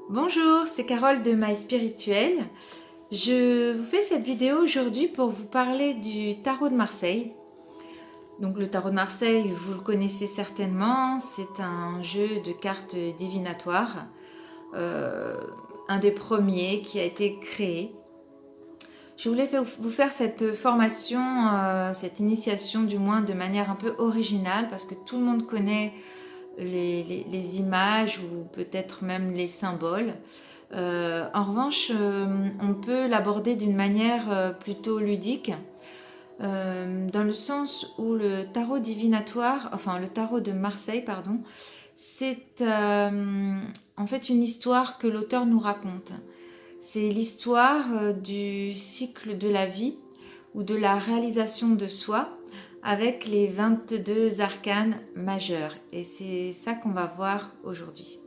Bonjour, c'est Carole de My Spirituel. Je vous fais cette vidéo aujourd'hui pour vous parler du tarot de Marseille. Donc le tarot de Marseille, vous le connaissez certainement, c'est un jeu de cartes divinatoires, un des premiers qui a été créé. Je voulais vous faire cette formation, cette initiation du moins de manière un peu originale parce que tout le monde connaît les images ou peut-être même les symboles. En revanche, on peut l'aborder d'une manière plutôt ludique, dans le sens où le tarot divinatoire, enfin le tarot de Marseille, pardon, c'est en fait une histoire que l'auteur nous raconte. C'est l'histoire du cycle de la vie ou de la réalisation de soi avec les 22 arcanes majeurs. Et c'est ça qu'on va voir aujourd'hui.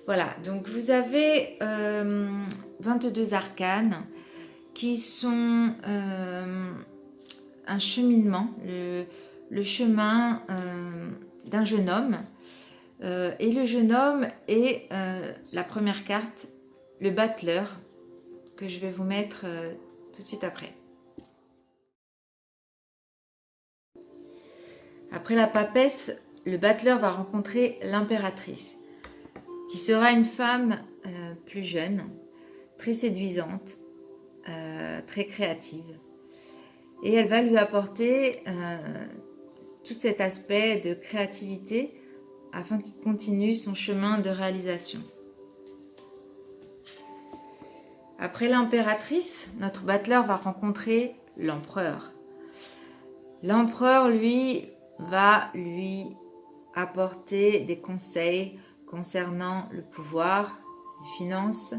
Voilà, donc vous avez 22 arcanes qui sont un cheminement, le chemin d'un jeune homme. Et le jeune homme est la première carte, le battleur, que je vais vous mettre tout de suite après. Après la papesse, le battleur va rencontrer l'impératrice, qui sera une femme plus jeune, très séduisante, très créative. Et elle va lui apporter tout cet aspect de créativité afin qu'il continue son chemin de réalisation. Après l'impératrice, notre battleur va rencontrer l'empereur. L'empereur, lui, va lui apporter des conseils concernant le pouvoir, les finances,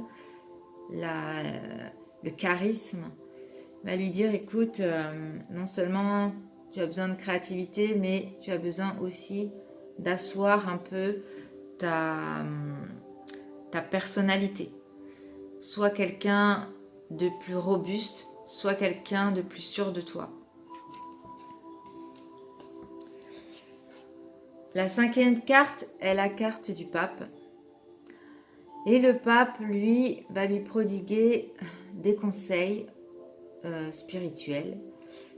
le charisme. Il va lui dire, écoute, non seulement tu as besoin de créativité, mais tu as besoin aussi d'asseoir un peu ta personnalité. Soit quelqu'un de plus robuste, soit quelqu'un de plus sûr de toi. La cinquième carte est la carte du pape. Et le pape, lui, va lui prodiguer des conseils spirituels.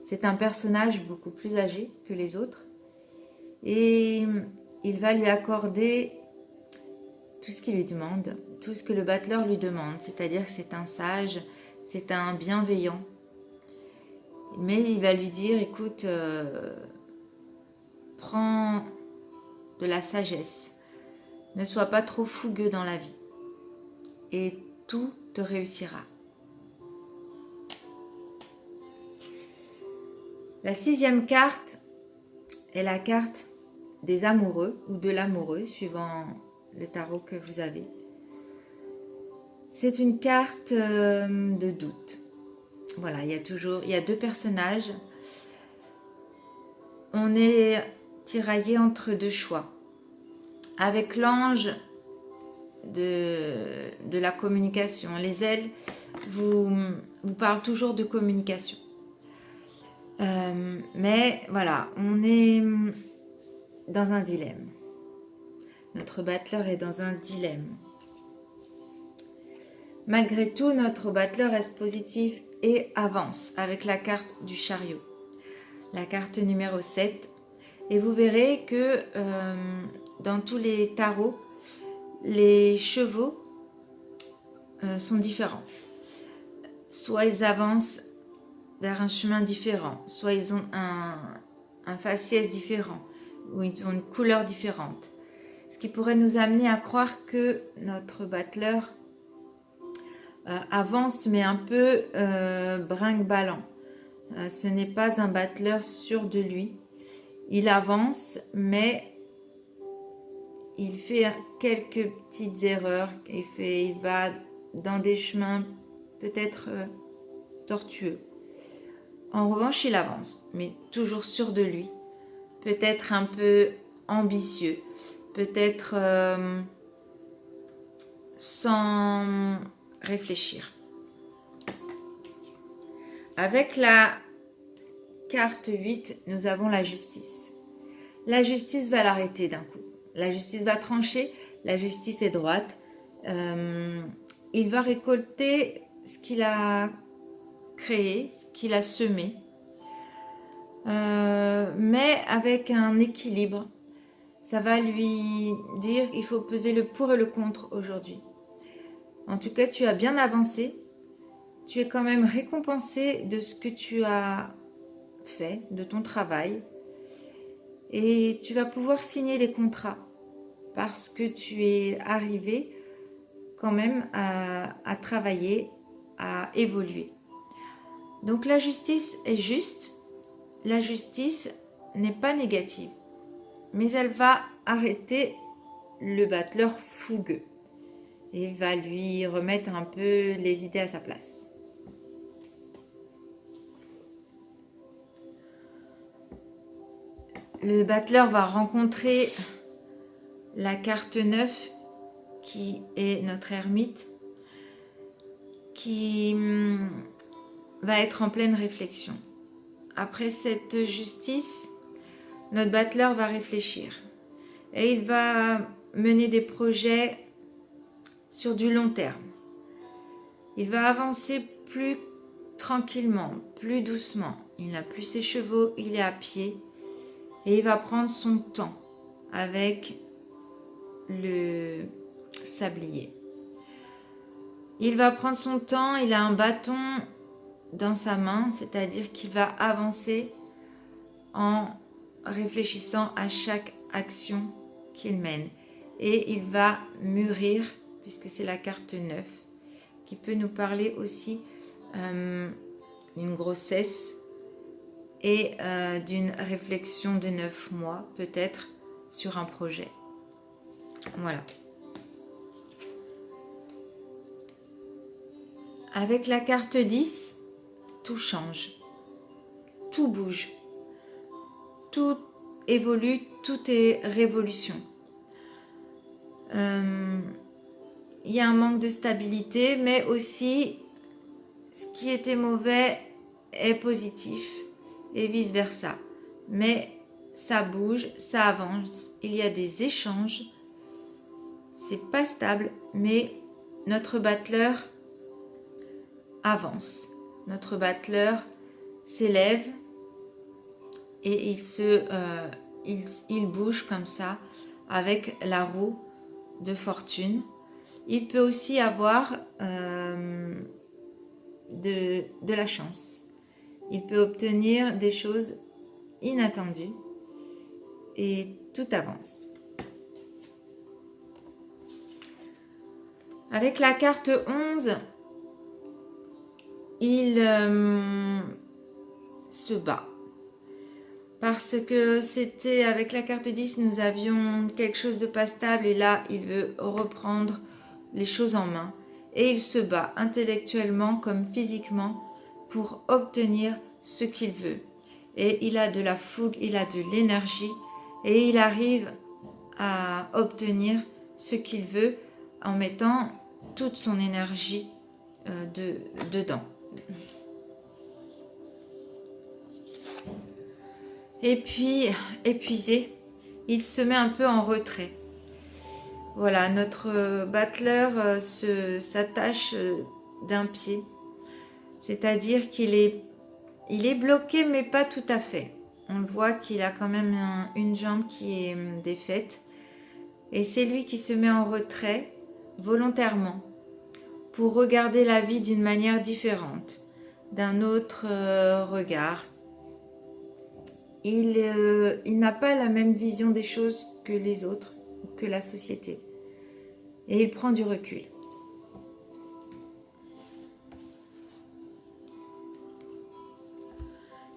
C'est un personnage beaucoup plus âgé que les autres. Et il va lui accorder tout ce qu'il lui demande, tout ce que le battleur lui demande. C'est-à-dire que c'est un sage, c'est un bienveillant. Mais il va lui dire, écoute, prends de la sagesse. Ne sois pas trop fougueux dans la vie. Et tout te réussira. La sixième carte est la carte des amoureux ou de l'amoureux, suivant le tarot que vous avez. C'est une carte de doute. Voilà, il y a deux personnages. On est tiraillé entre deux choix. Avec l'ange de la communication, les ailes vous parlent toujours de communication. Mais voilà, on est dans un dilemme. Notre battleur est dans un dilemme. Malgré tout, notre battleur reste positif et avance avec la carte du chariot. La carte numéro 7. Et vous verrez que dans tous les tarots, les chevaux sont différents. Soit ils avancent vers un chemin différent, soit ils ont un faciès différent, ou ils ont une couleur différente. Ce qui pourrait nous amener à croire que notre battleur avance, mais un peu brinque-ballant. Ce n'est pas un battleur sûr de lui. Il avance, mais il fait quelques petites erreurs. Il va dans des chemins peut-être tortueux. En revanche, il avance, mais toujours sûr de lui. Peut-être un peu ambitieux. Peut-être sans réfléchir. Avec la carte 8, nous avons la justice. La justice va l'arrêter d'un coup. La justice va trancher. La justice est droite. Il va récolter ce qu'il a créé, ce qu'il a semé, mais avec un équilibre. Ça va lui dire qu'il faut peser le pour et le contre aujourd'hui. En tout cas, tu as bien avancé. Tu es quand même récompensé de ce que tu as fait, de ton travail. Et tu vas pouvoir signer des contrats parce que tu es arrivé quand même à travailler, à évoluer. Donc la justice est juste. La justice n'est pas négative, mais elle va arrêter le battleur fougueux et va lui remettre un peu les idées à sa place. Le battleur va rencontrer la carte 9 qui est notre ermite qui va être en pleine réflexion. Après cette justice, notre battleur va réfléchir et il va mener des projets sur du long terme. Il va avancer plus tranquillement, plus doucement. Il n'a plus ses chevaux, il est à pied et il va prendre son temps avec le sablier. Il va prendre son temps, il a un bâton dans sa main, c'est-à-dire qu'il va avancer en réfléchissant à chaque action qu'il mène. Et il va mûrir, puisque c'est la carte 9, qui peut nous parler aussi d'une grossesse et d'une réflexion de 9 mois, peut-être, sur un projet. Voilà. Avec la carte 10, tout change, tout bouge, tout évolue, tout est révolution. Il y a un manque de stabilité, mais aussi ce qui était mauvais est positif et vice-versa. Mais ça bouge, ça avance, il y a des échanges, c'est pas stable, mais notre battleur avance. Notre battleur s'élève et il bouge comme ça avec la roue de fortune. Il peut aussi avoir de la chance. Il peut obtenir des choses inattendues et tout avance. Avec la carte 11, il se bat. Parce que c'était avec la carte 10, nous avions quelque chose de pas stable et là, il veut reprendre les choses en main. Et il se bat intellectuellement comme physiquement pour obtenir ce qu'il veut. Et il a de la fougue, il a de l'énergie et il arrive à obtenir ce qu'il veut en mettant toute son énergie dedans. Et puis, épuisé, il se met un peu en retrait. Voilà, notre battleur s'attache d'un pied. C'est-à-dire qu'il est bloqué, mais pas tout à fait. On voit qu'il a quand même une jambe qui est défaite. Et c'est lui qui se met en retrait volontairement pour regarder la vie d'une manière différente, d'un autre regard. Il n'a pas la même vision des choses que les autres, que la société. Et il prend du recul.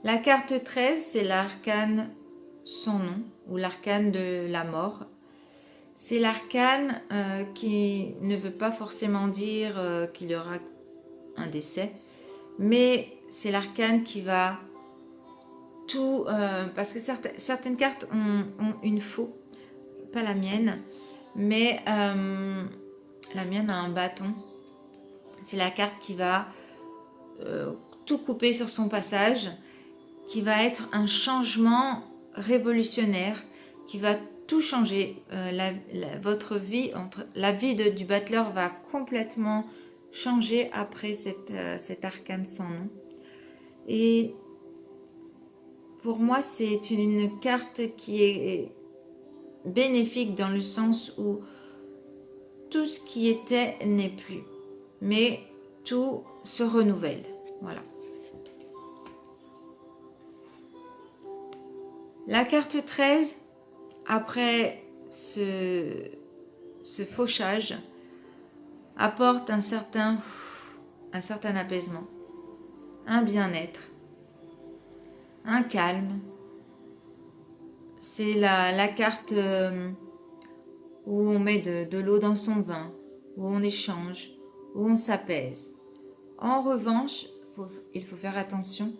La carte 13, c'est l'arcane sans nom, ou l'arcane de la mort. C'est l'arcane qui ne veut pas forcément dire qu'il y aura un décès, mais c'est l'arcane qui va tout... parce que certaines cartes ont une faux, pas la mienne, mais la mienne a un bâton. C'est la carte qui va tout couper sur son passage, qui va être un changement révolutionnaire, qui va tout changer. Votre vie, la vie du battleur va complètement changer après cet arcane sans nom. Et pour moi, c'est une carte qui est bénéfique dans le sens où tout ce qui était n'est plus, mais tout se renouvelle. Voilà. La carte 13, après ce fauchage, apporte un certain apaisement, un bien-être, un calme. C'est la carte où on met de l'eau dans son vin, où on échange, où on s'apaise. En revanche, il faut faire attention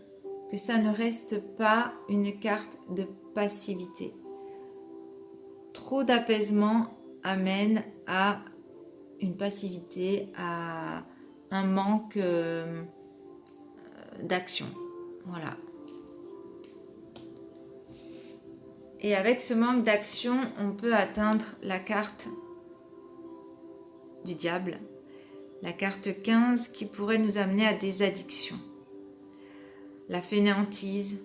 que ça ne reste pas une carte de passivité. Trop d'apaisement amène à une passivité, à un manque d'action. Voilà. Et avec ce manque d'action, on peut atteindre la carte du diable, la carte 15 qui pourrait nous amener à des addictions. La fainéantise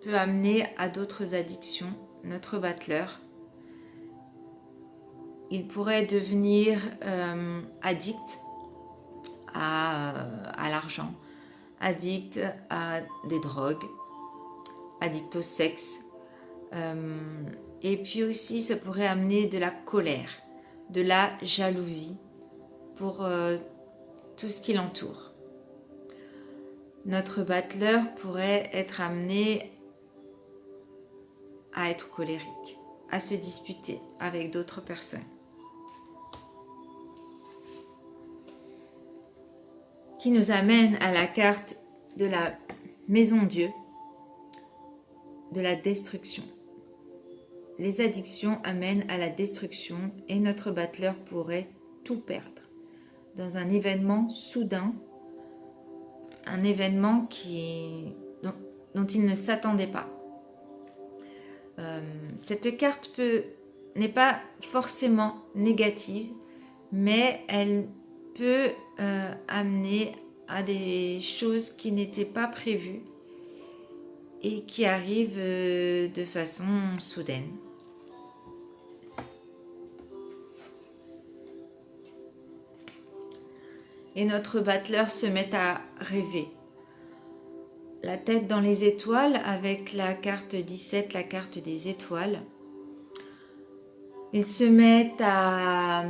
peut amener à d'autres addictions. Notre battleur, il pourrait devenir addict à l'argent, addict à des drogues, addict au sexe. Et puis aussi, ça pourrait amener de la colère, de la jalousie pour tout ce qui l'entoure. Notre battleur pourrait être amené à être colérique, à se disputer avec d'autres personnes. Qui nous amène à la carte de la maison Dieu, de la destruction. Les addictions amènent à la destruction et notre battleur pourrait tout perdre dans un événement soudain, un événement dont il ne s'attendait pas. Cette carte n'est pas forcément négative, mais elle peut amener à des choses qui n'étaient pas prévues et qui arrivent de façon soudaine. Et notre battleur se met à rêver. La tête dans les étoiles avec la carte 17, la carte des étoiles. Il se met à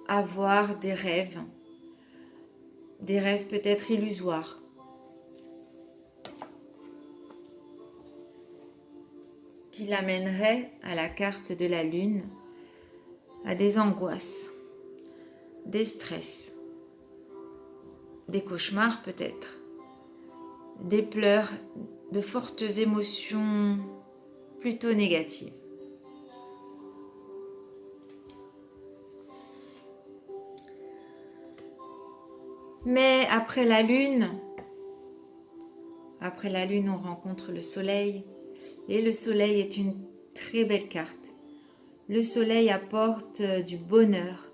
avoir des rêves peut-être illusoires. Qui l'amènerait à la carte de la lune, à des angoisses, des stress, des cauchemars peut-être, des pleurs, de fortes émotions plutôt négatives. Mais après la lune, on rencontre le soleil. Et le soleil est une très belle carte. Le soleil apporte du bonheur.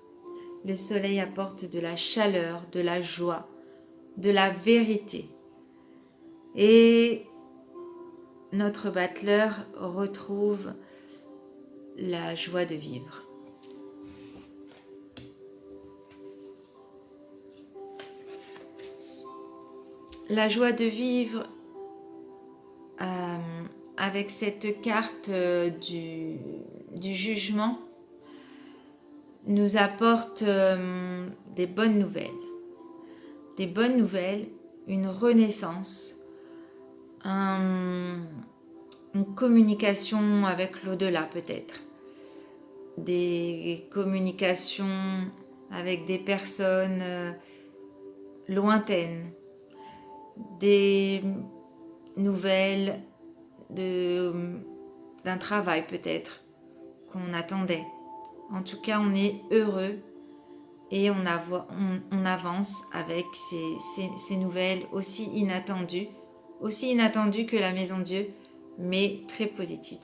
Le soleil apporte de la chaleur, de la joie, de la vérité. Et notre battleur retrouve la joie de vivre. La joie de vivre avec cette carte du jugement nous apporte des bonnes nouvelles. Des bonnes nouvelles, une renaissance, une communication avec l'au-delà peut-être. Des communications avec des personnes lointaines. Des nouvelles d'un travail peut-être qu'on attendait. En tout cas, on est heureux et on avance avec ces nouvelles aussi inattendues que la Maison Dieu, mais très positives.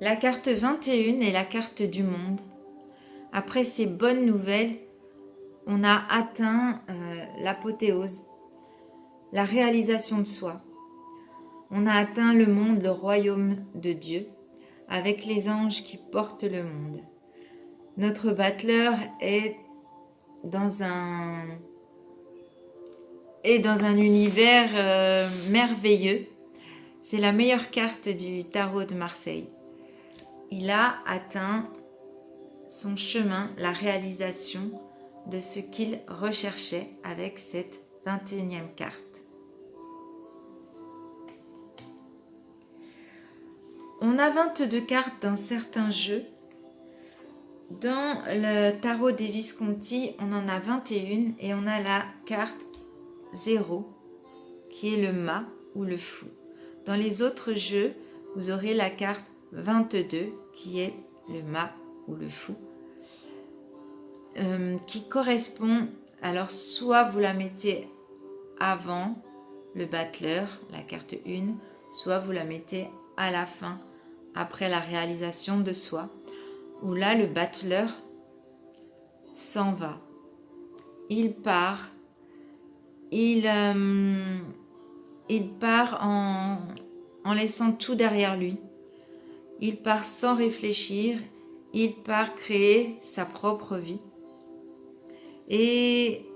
La carte 21 est la carte du monde. Après ces bonnes nouvelles, on a atteint l'apothéose, la réalisation de soi. On a atteint le monde, le royaume de Dieu, avec les anges qui portent le monde. Notre battleur est dans un univers merveilleux. C'est la meilleure carte du tarot de Marseille. Il a atteint son chemin, la réalisation de ce qu'il recherchait avec cette 21e carte. On a 22 cartes dans certains jeux. Dans le tarot des Visconti, on en a 21 et on a la carte 0 qui est le mât ou le fou. Dans les autres jeux, vous aurez la carte 22 qui est le mât ou le fou, qui correspond, alors soit vous la mettez avant le battleur, la carte 1, soit vous la mettez à la fin, après la réalisation de soi, où là le battleur s'en va. Il part, il part en laissant tout derrière lui. Il part sans réfléchir, il part créer sa propre vie. Et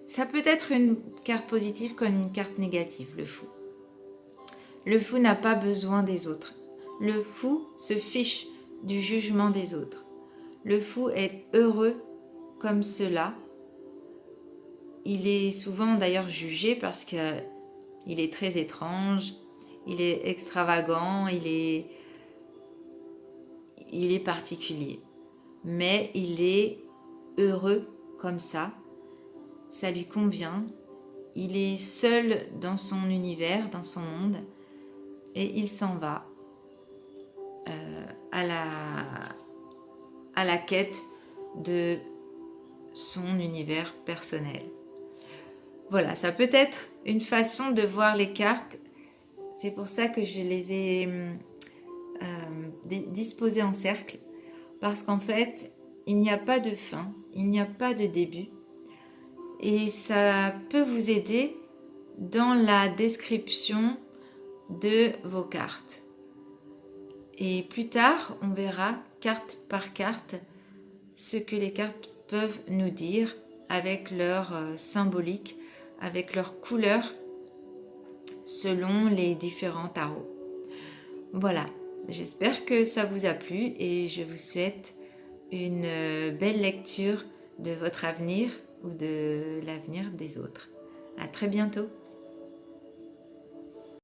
ça peut être une carte positive comme une carte négative, le fou. Le fou n'a pas besoin des autres. Le fou se fiche du jugement des autres. Le fou est heureux comme cela. Il est souvent d'ailleurs jugé parce qu'il est très étrange, il est extravagant, il est particulier. Mais il est heureux comme ça lui convient. Il est seul dans son univers, dans son monde, et il s'en va à la quête de son univers personnel. Voilà, ça peut être une façon de voir les cartes. C'est pour ça que je les ai disposées en cercle, parce qu'en fait, il n'y a pas de fin, il n'y a pas de début. Et ça peut vous aider dans la description de vos cartes. Et plus tard, on verra carte par carte ce que les cartes peuvent nous dire avec leur symbolique, avec leur couleur selon les différents tarots. Voilà, j'espère que ça vous a plu et je vous souhaite une belle lecture de votre avenir ou de l'avenir des autres. À très bientôt.